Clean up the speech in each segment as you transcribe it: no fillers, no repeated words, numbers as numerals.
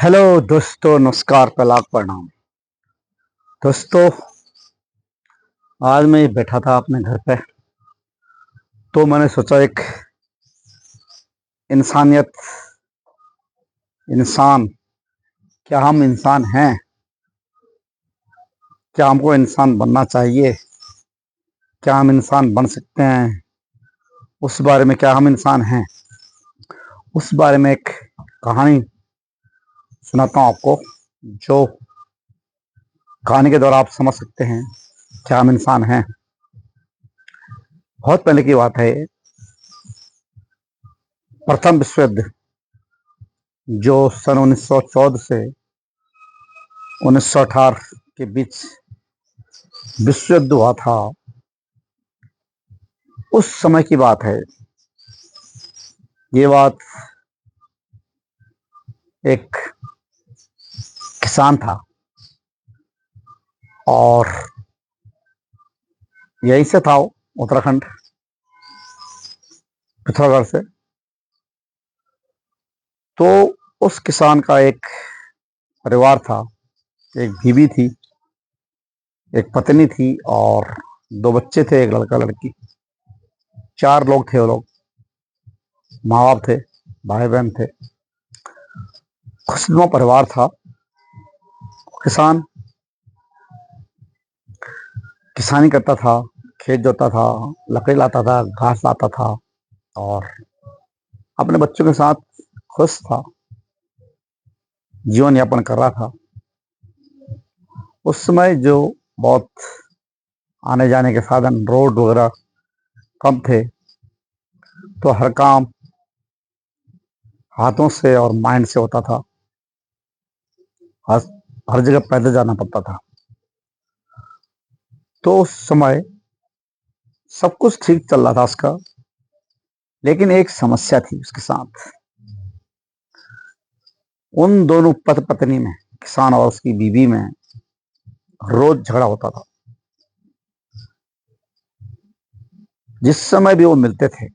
Hello दोस्तों, नमस्कार, प्रलाप, प्रणाम। दोस्तों, आज मैं बैठा था अपने घर पे, तो मैंने सोचा एक इंसानियत, इंसान, क्या हम इंसान हैं? क्या हमको इंसान बनना चाहिए? क्या हम इंसान बन सकते हैं? उस बारे में, क्या हम इंसान हैं, उस बारे में एक कहानी सुनाता हूँ आपको, जो कहानी के द्वारा आप समझ सकते हैं क्या हम इंसान हैं। बहुत पहले की बात है ये। प्रथम विश्व युद्ध, जो सन 1914 से 1918 के बीच विश्व युद्ध हुआ था, उस समय की बात है ये। बात एक किसान था, और यहीं से था वो, उत्तराखंड, पिथौरागढ़ से। तो उस किसान का एक परिवार था, एक बीवी थी, एक पत्नी थी, और दो बच्चे थे, एक लड़का लड़की। चार लोग थे वो लोग। माँ बाप थे, भाई बहन थे। खुशनुमा परिवार था। किसान किसानी करता था, खेत जोता था, लकड़ी लाता था, घास लाता था, और अपने बच्चों के साथ खुश था, जीवन यापन कर रहा था। उस समय जो बहुत आने जाने के साधन, रोड वगैरह कम थे, तो हर काम हाथों से और माइंड से होता था। हर हर जगह पैदल जाना पड़ता था। तो उस समय सब कुछ ठीक चल रहा था उसका, लेकिन एक समस्या थी उसके साथ। उन दोनों पति पत्नी में, किसान और उसकी बीवी में, रोज झगड़ा होता था। जिस समय भी वो मिलते थे,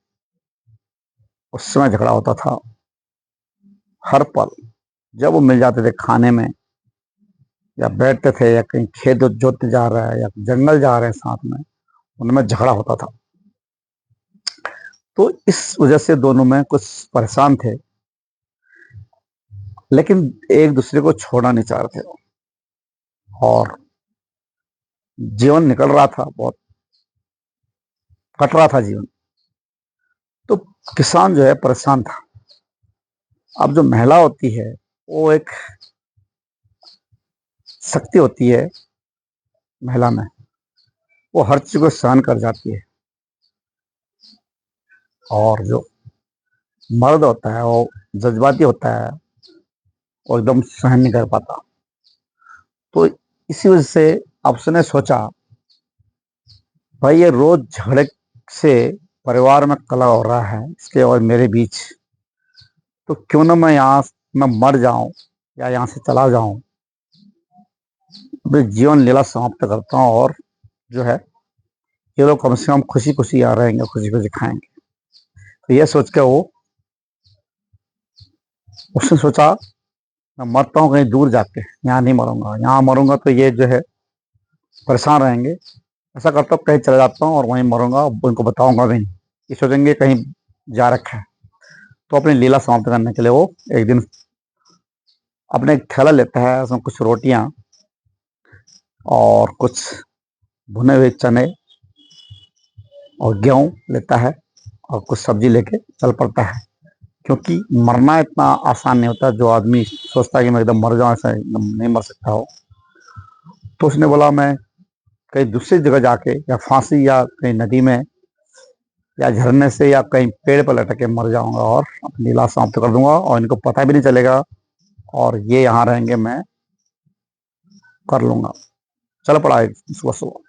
उस समय झगड़ा होता था। हर पल जब वो मिल जाते थे, खाने में, या बैठते थे, या कहीं खेत जोतने जा रहा है, या जंगल जा रहे हैं साथ में, उनमें झगड़ा होता था। तो इस वजह से दोनों में कुछ परेशान थे, लेकिन एक दूसरे को छोड़ना नहीं चाह रहे थे। और जीवन निकल रहा था, बहुत कट रहा था जीवन। तो किसान जो है परेशान था। अब जो महिला होती है, वो एक शक्ति होती है महिला में। वो हर चीज को सहन कर जाती है, और जो मर्द होता है वो जज्बाती होता है, वो एकदम सहन नहीं कर पाता। तो इसी वजह से अब उसने सोचा, भाई ये रोज झगड़े से परिवार में कलह हो रहा है इसके और मेरे बीच, तो क्यों ना मैं मर जाऊं, या यहाँ से चला जाऊं, अपने जीवन लीला समाप्त करता हूँ, और जो है, ये लोग कम से कम खुशी खुशी आ रहेंगे, खुशी खुशी खाएंगे। तो ये सोच के वो उसने सोचा, मैं मरता हूँ कहीं दूर जाके, यहाँ नहीं मरूंगा। यहाँ मरूंगा तो ये जो है परेशान रहेंगे। ऐसा करता हूँ कहीं चला जाता हूँ और वहीं मरूंगा, उनको बताऊंगा भी नहीं। ये सोचेंगे कहीं जा रखा है। तो अपनी लीला समाप्त करने के लिए वो एक दिन अपने एक थैला लेता है, उसमें कुछ रोटियां और कुछ भुने हुए चने और गेहूं लेता है, और कुछ सब्जी लेके चल पड़ता है। क्योंकि मरना इतना आसान नहीं होता। जो आदमी सोचता है कि मैं एकदम मर जाऊं, ऐसा एकदम नहीं मर सकता हो। तो उसने बोला, मैं कहीं दूसरी जगह जाके, या फांसी, या कहीं नदी में, या झरने से, या कहीं पेड़ पर लटक के मर जाऊंगा, और अपनी लाश समाप्त कर दूंगा, और इनको पता भी नहीं चलेगा, और ये यहाँ रहेंगे, मैं कर लूंगा। चल पड़ा है सुबह सुबह।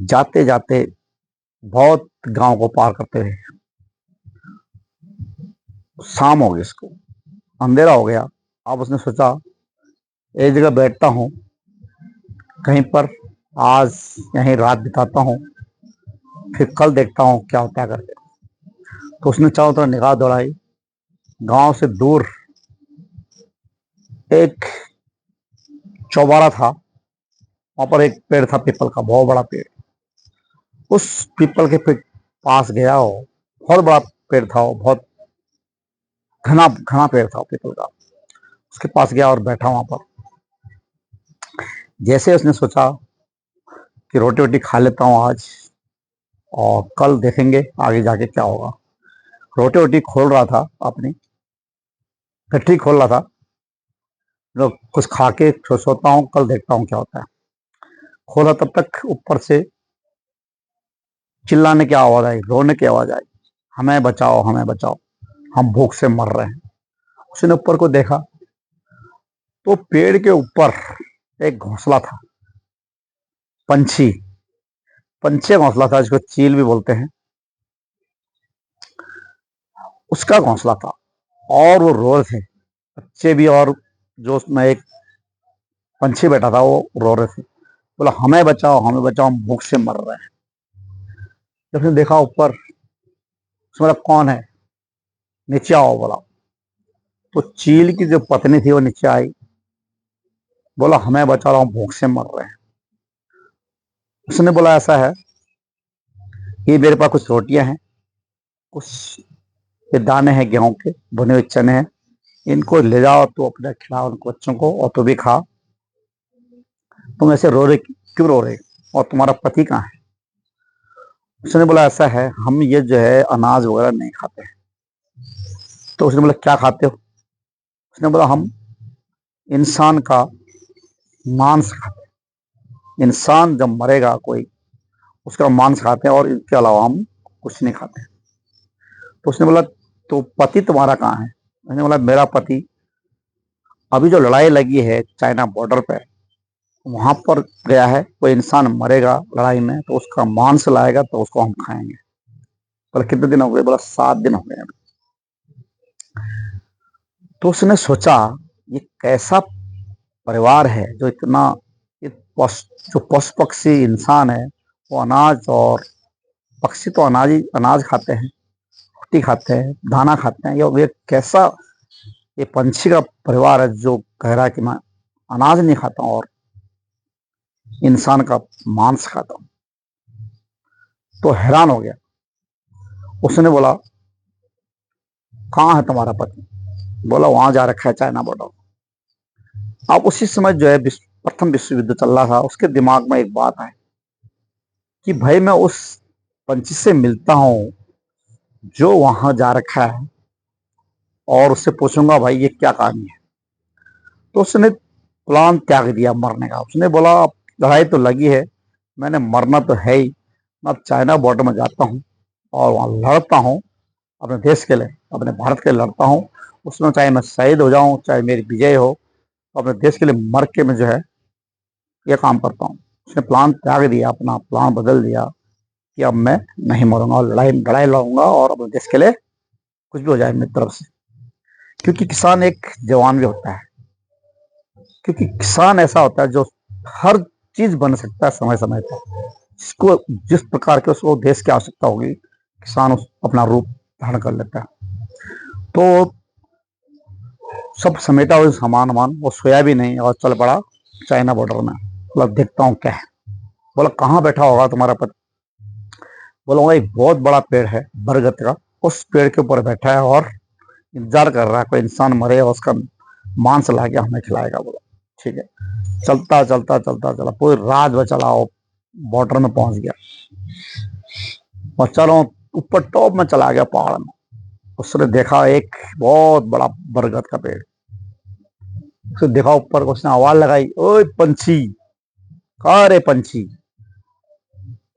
जाते जाते बहुत गांव को पार करते हुए शाम हो गई, इसको अंधेरा हो गया। अब उसने सोचा, एक जगह बैठता हूँ कहीं पर, आज यहीं रात बिताता हूँ, फिर कल देखता हूँ क्या होता है करके। तो उसने चारों तरफ निगाह दौड़ाई। गांव से दूर एक चौबारा था, वहां पर एक पेड़ था पीपल का, बहुत बड़ा पेड़। उस पीपल के पेड़ पास गया हो, बहुत बड़ा पेड़ था वो, बहुत घना घना पेड़ था पीपल का। उसके पास गया और बैठा वहां पर। जैसे उसने सोचा कि रोटी वोटी खा लेता हूँ आज, और कल देखेंगे आगे जाके क्या होगा। रोटी वोटी खोल रहा था, अपनी गठरी खोल रहा था, लोग कुछ खा के सोता हूँ कल देखता हूँ क्या होता है। खोला तब तक ऊपर से चिल्लाने की आवाज आई, रोने की आवाज आई, हमें बचाओ हमें बचाओ, हम भूख से मर रहे हैं। उसने ऊपर को देखा तो पेड़ के ऊपर एक घोंसला था, पंछी पंछी घोंसला था, जिसको चील भी बोलते हैं, उसका घोंसला था। और वो रो रहे थे बच्चे भी, और जो उसमें एक पंछी बैठा था वो रो रहे थे, बोला हमें बचाओ हमें बचाओ, हम भूख से मर रहे हैं। जब उसने देखा ऊपर, उसने बोला कौन है, नीचे आओ बोला। तो चील की जो पत्नी थी वो नीचे आई, बोला हमें बचा लो, हम भूख से मर रहे हैं। उसने बोला ऐसा है, ये मेरे पास कुछ रोटियां हैं, कुछ ये दाने हैं गेहूं के, भुने हुए चने हैं, इनको ले जाओ, तो अपने खिलाओ उनको बच्चों को, और तू भी खा। तुम ऐसे रो रहे क्यों रो रहे, और तुम्हारा पति कहाँ है। उसने बोला ऐसा है, हम ये जो है अनाज वगैरह नहीं खाते हैं। तो उसने बोला क्या खाते हो। उसने बोला हम इंसान का मांस खाते हैं, इंसान जब मरेगा कोई, उसका मांस खाते हैं, और इसके अलावा हम कुछ नहीं खाते। तो उसने बोला तो पति तुम्हारा कहाँ है। उसने बोला मेरा पति अभी जो लड़ाई लगी है चाइना बॉर्डर पे, वहां पर गया है, कोई इंसान मरेगा लड़ाई में तो उसका मांस लाएगा, तो उसको हम खाएंगे। बोला कितने दिन हो गए, बोला 7 दिन हो गए। तो उसने सोचा ये कैसा परिवार है जो इतना, जो पशु पक्षी इंसान है वो अनाज, और पक्षी तो अनाज खाते हैं, रोटी खाते हैं, दाना खाते हैं, ये कैसा, ये पंछी का परिवार है जो कह रहा है कि मैं अनाज नहीं खाता हूं और इंसान का मांस खाता हूं। तो हैरान हो गया। उसने बोला कहाँ है तुम्हारा पति। बोला वहां जा रखा है चाइना बॉर्डर। अब उसी समय जो है प्रथम विश्व युद्ध चल रहा था, उसके दिमाग में एक बात आई कि भाई मैं उस पंछी से मिलता हूं जो वहां जा रखा है, और उससे पूछूंगा भाई ये क्या कहानी है। तो उसने प्लान त्याग दिया मरने का। उसने बोला अब लड़ाई तो लगी है, मैंने मरना तो है ही, मैं अब चाइना बॉर्डर में जाता हूँ और वहां लड़ता हूँ, अपने देश के लिए, अपने भारत के लिए लड़ता हूँ। उसमें चाहे मैं शहीद हो जाऊं, चाहे मेरी विजय हो, तो अपने देश के लिए मर के मैं जो है ये काम करता हूँ। उसने प्लान त्याग दिया, अपना प्लान बदल दिया कि अब मैं नहीं मरूंगा, और लड़ाई लड़ाई लड़ूंगा, और अपने देश के लिए कुछ भी हो जाए मेरी तरफ से। क्योंकि किसान एक जवान भी होता है, क्योंकि किसान ऐसा होता है जो हर चीज बन सकता है समय समय पर, जिसको जिस प्रकार के उसको देश की आवश्यकता होगी, किसान उस अपना रूप धारण कर लेता है। तो सब समेटा हुआ सामान वामान, वो सोया भी नहीं और चल पड़ा चाइना बॉर्डर में। बोला देखता हूँ क्या है। बोला कहाँ बैठा होगा तुम्हारा पति। बोला वहाँ एक बहुत बड़ा पेड़ है बरगद का, उस पेड़ के ऊपर बैठा है और इंतजार कर रहा है कोई इंसान मरे और उसका मांस ला के हमें खिलाएगा। बोला ठीक है। चलता चलता चलता चला, पूरी रात भर चला, बॉर्डर में पहुंच गया, और चलो ऊपर टॉप में चला गया पहाड़ में। उसने देखा एक बहुत बड़ा बरगद का पेड़। उसने देखा ऊपर, उसने आवाज लगाई, ओए पंछी, कहाँ रे पंछी।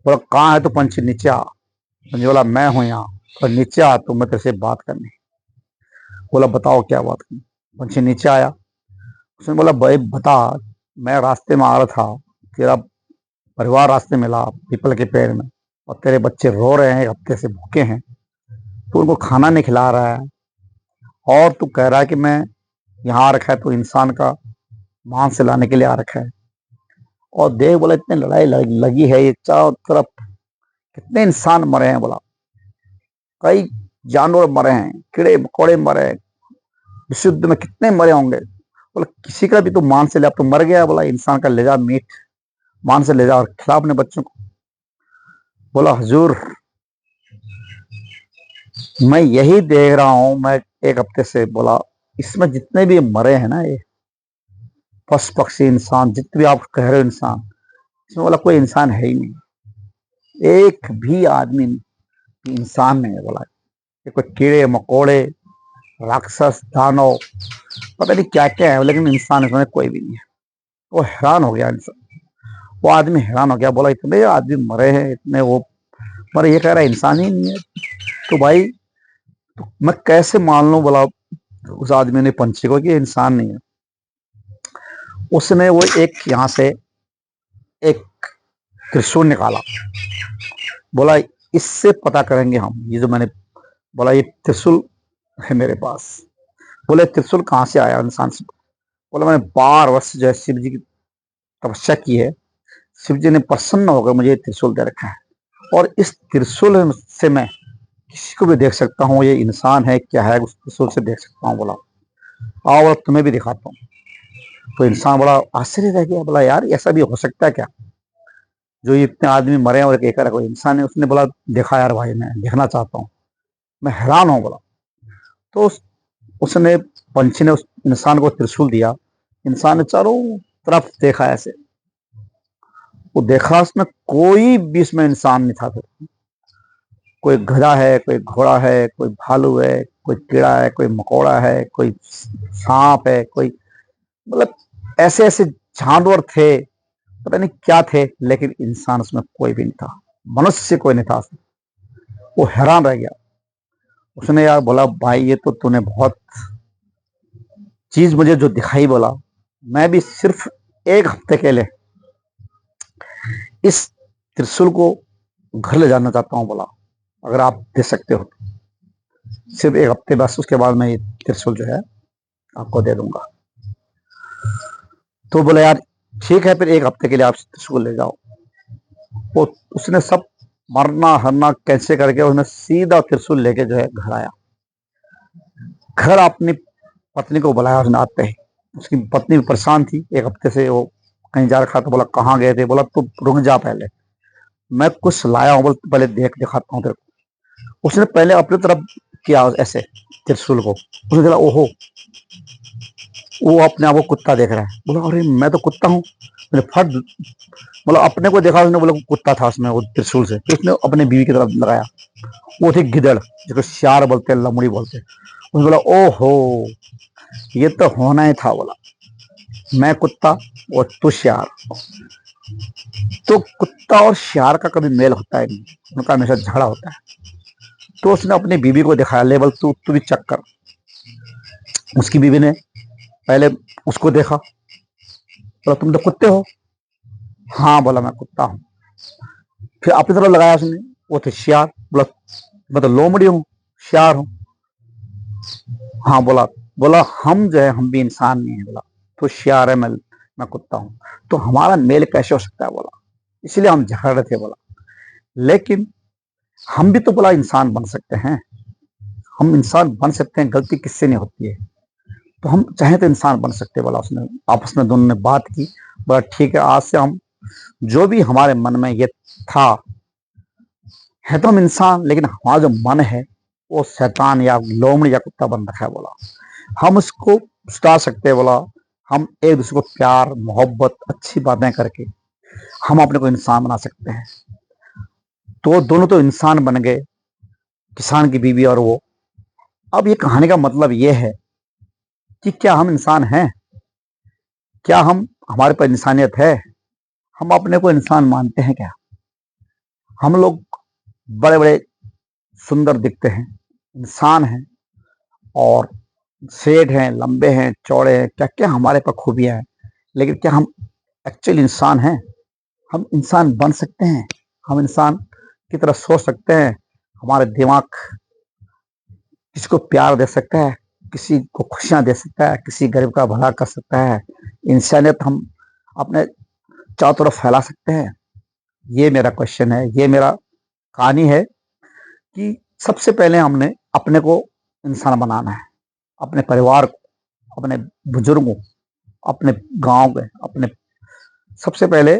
बोला कहाँ है तो पंछी, नीचे आ। पंछी बोला मैं हूं यहाँ, और नीचे आ तो मैं तेरे से बात करनी। बोला बताओ क्या बात करनी। पंछी नीचे आया। उसने बोला भाई बता, मैं रास्ते में आ रहा था, तेरा परिवार रास्ते मिला पीपल के पेड़ में, और तेरे बच्चे रो रहे हैं, एक हफ्ते से भूखे हैं, तो उनको खाना नहीं खिला रहा है, और तू कह रहा है कि मैं यहाँ आ रखा है तो इंसान का मांस लाने के लिए आ रखा है। और देख बोला इतनी लड़ाई लगी है, ये चारों तरफ कितने इंसान मरे हैं। बोला कई जानवर मरे हैं, कीड़े मकोड़े मरे हैं, विश्व युद्ध में कितने मरे होंगे। बोला किसी का भी तो मान से ले, अब तो मर गया, बोला इंसान का ले जा मीट, मान से ले जा और खिला अपने बच्चों को। बोला हुजूर मैं यही देख रहा हूं मैं एक हफ्ते से, बोला इसमें जितने भी मरे हैं ना, ये पशु पक्षी इंसान जितने भी आप कह रहे हो इंसान, इसमें बोला कोई इंसान है ही नहीं, एक भी आदमी इंसान नहीं है। बोला ये कोई कीड़े मकोड़े राक्षस दानव पता नहीं क्या क्या है, लेकिन इंसान इसमें कोई भी नहीं है। वो हैरान हो गया इंसान, वो आदमी हैरान हो गया, बोला इतने आदमी मरे हैं इतने वो, पर ये कह रहा है इंसान ही नहीं है। तो भाई तो मैं कैसे मान लूं, बोला उस आदमी ने पंछी को कि इंसान नहीं है। उसने वो एक यहां से एक त्रिशूल निकाला, बोला इससे पता करेंगे हम, ये जो मैंने बोला ये त्रिशूल है मेरे पास। बोले त्रिशूल कहाँ से आया इंसान से? बोला मैंने 12 वर्ष जो है शिव जी की तपस्या की है, शिव जी ने प्रसन्न होकर मुझे त्रिशूल दे रखा है, और इस त्रिशूल से मैं किसी को भी देख सकता हूँ, ये इंसान है क्या है, उस त्रिशूल से देख सकता हूँ। बोला आओ बोला तुम्हें भी दिखाता हूँ। तो इंसान बड़ा आश्चर्य रह गया, बोला यार ऐसा भी हो सकता है क्या, जो ये इतने आदमी मरे हैं और एक कोई इंसान है। उसने बोला देखा यार भाई मैं देखना चाहता हूँ, मैं हैरान हूँ। बोला तो उसने पंछी ने उस इंसान को त्रिशूल दिया, इंसान ने चारों तरफ देखा ऐसे, वो देखा उसमें कोई भी इसमें इंसान नहीं था। फिर कोई गधा है, कोई घोड़ा है, कोई भालू है, कोई कीड़ा है, कोई मकोड़ा है, कोई सांप है, कोई मतलब ऐसे ऐसे जानवर थे, पता नहीं क्या थे, लेकिन इंसान उसमें कोई भी नहीं था, मनुष्य कोई नहीं था। वो हैरान रह गया। उसने यार बोला भाई ये तो तूने बहुत चीज मुझे जो दिखाई, बोला मैं भी सिर्फ एक हफ्ते के लिए इस त्रिशूल को घर ले जाना चाहता हूं। बोला अगर आप दे सकते हो सिर्फ एक हफ्ते, बस उसके बाद मैं ये त्रिशूल जो है आपको दे दूंगा। तो बोला यार ठीक है, फिर एक हफ्ते के लिए आप त्रिशूल ले जाओ। वो उसने सब मरना हरना कैसे करके उसने सीधा त्रिशूल लेके जो है घर आया। घर अपनी पत्नी को बुलाया उसने आते ही। उसकी पत्नी भी परेशान थी, एक हफ्ते से वो कहीं जा रखा था। बोला कहाँ गए थे? बोला तू रुक जा, पहले मैं कुछ लाया हूँ, बोल पहले देख दिखाता हूँ तेरे को। उसने पहले अपनी तरफ किया ऐसे त्रिशूल को, उसने देखा ओहो, वो अपने आप को कुत्ता देख रहा है। बोला अरे मैं तो कुत्ता हूँ, मैंने फट बोला अपने को देखा उसने, बोला कुत्ता था उसमें वो त्रिशूल से। तो उसने अपने बीवी की तरफ लगाया, वो थी गिदड़, जिसको श्यार बोलते हैं, लमड़ी बोलते हैं। उसने बोला ओहो ये तो होना ही था। बोला मैं कुत्ता और तू श्यार, तो कुत्ता और श्यार का कभी मेल होता है नहीं, उनका हमेशा झगड़ा होता है। तो उसने अपनी बीवी को दिखाया, ले बोल तू भी चेक कर। उसकी बीवी ने पहले उसको देखा, बोला तुम तो कुत्ते हो। हाँ बोला मैं कुत्ता हूँ। फिर अपनी तरफ लगाया उसने, वो थे श्यार। बोला मैं तो लोमड़ी हूँ, श्यार हूँ। हाँ बोला बोला हम जो है हम भी इंसान नहीं है। बोला तो श्यार है, मैं कुत्ता हूँ, तो हमारा मेल कैसे हो सकता है? बोला इसलिए हम झगड़ रहे थे। बोला लेकिन हम भी तो बोला इंसान बन सकते हैं, हम इंसान बन सकते हैं, गलती किससे नहीं होती है, तो हम चाहे तो इंसान बन सकते हैं। बोला उसने आपस में दोनों ने बात की। बोला ठीक है, आज से हम जो भी हमारे मन में ये था, है तो हम इंसान, लेकिन हमारा जो मन है वो शैतान या लोमड़ी या कुत्ता बन रखा है। बोला हम उसको सुधार सकते हैं। बोला हम एक दूसरे को प्यार मोहब्बत अच्छी बातें करके हम अपने को इंसान बना सकते हैं। तो दोनों तो इंसान बन गए, किसान की बीवी और वो। अब ये कहानी का मतलब ये है कि क्या हम इंसान हैं? क्या हम हमारे पास इंसानियत है? हम अपने को इंसान मानते हैं क्या? हम लोग बड़े बड़े सुंदर दिखते हैं, इंसान हैं, और सेठ हैं, लंबे हैं, चौड़े हैं, क्या क्या हमारे पास खूबियां हैं, लेकिन क्या हम एक्चुअली इंसान हैं? हम इंसान बन सकते हैं? हम इंसान की तरह सोच सकते हैं? हमारे दिमाग किसी को प्यार दे सकता है, किसी को खुशियां दे सकता है, किसी गरीब का भला कर सकता है, इंसानियत हम अपने चारों तरफ फैला सकते हैं? ये मेरा क्वेश्चन है, ये मेरा कहानी है कि सबसे पहले हमने अपने को इंसान बनाना है, अपने परिवार को, अपने बुजुर्गों अपने गांव के अपने सबसे पहले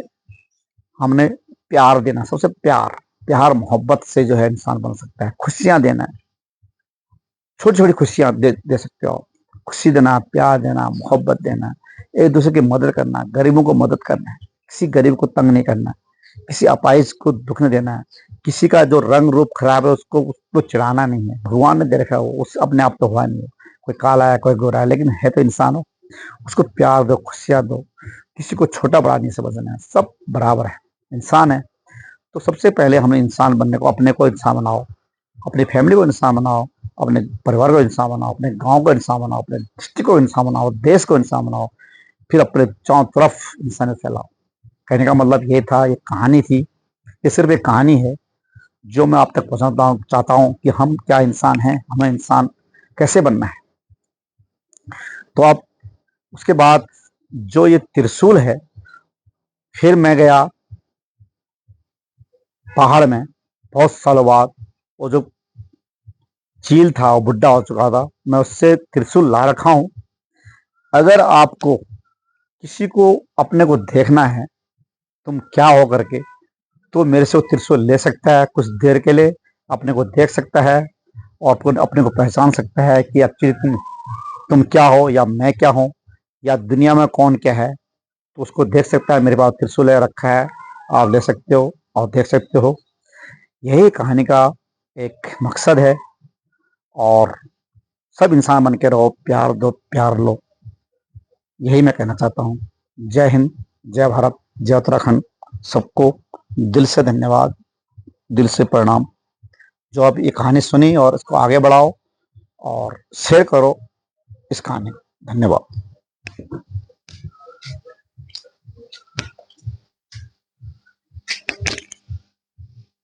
हमने प्यार देना, सबसे प्यार प्यार मोहब्बत से जो है इंसान बन सकता है। खुशियां देना है, छोटी छोटी खुशियां दे सकते हो आप। खुशी देना, प्यार देना, मोहब्बत देना, एक दूसरे की मदद करना, गरीबों को मदद करना है, किसी गरीब को तंग नहीं करना, किसी अपाहिज को दुख नहीं देना है, किसी का जो रंग रूप खराब है उसको चिढ़ाना नहीं है। भगवान ने दे रखा है, वो उस अपने आप तो हुआ नहीं है, कोई काला है कोई गोरा है, लेकिन है तो इंसान हो। उसको प्यार दो, खुशियां दो, किसी को छोटा बड़ा नहीं समझना है, सब बराबर है, इंसान है। तो सबसे पहले हमें इंसान बनने को, अपने को इंसान बनाओ, अपनी फैमिली को इंसान बनाओ, अपने परिवार को इंसान बनाओ, अपने गांव को इंसान बनाओ, अपने डिस्ट्रिक्ट को इंसान बनाओ, देश को इंसान बनाओ, फिर अपने चारों तरफ इंसानियत फैलाओ। कहने का मतलब ये था, ये कहानी थी, ये सिर्फ एक कहानी है जो मैं आप तक पहुंचाता चाहता हूँ कि हम क्या इंसान हैं, हमें इंसान कैसे बनना है। तो आप उसके बाद जो ये त्रिशूल है, फिर मैं गया पहाड़ में बहुत सालों बाद। वो जो चील था वो बुढ़ा हो चुका था, मैं उससे त्रिशूल ला रखा हूं। अगर आपको किसी को अपने को देखना है तुम क्या हो करके, तो मेरे से वो त्रिशूल ले सकता है, कुछ देर के लिए अपने को देख सकता है और अपने को पहचान सकता है कि एक्चुअली तुम क्या हो या मैं क्या हूँ या दुनिया में कौन क्या है। तो उसको देख सकता है, मेरे पास त्रिशूल है रखा है, आप ले सकते हो और देख सकते हो। यही कहानी का एक मकसद है। और सब इंसान बन के रहो, प्यार दो, प्यार लो, यही मैं कहना चाहता हूँ। जय हिंद, जय भारत, जय उत्तराखंड। सबको दिल से धन्यवाद, दिल से प्रणाम जो आप ये कहानी सुनी, और इसको आगे बढ़ाओ और शेयर करो इस कहानी को। धन्यवाद।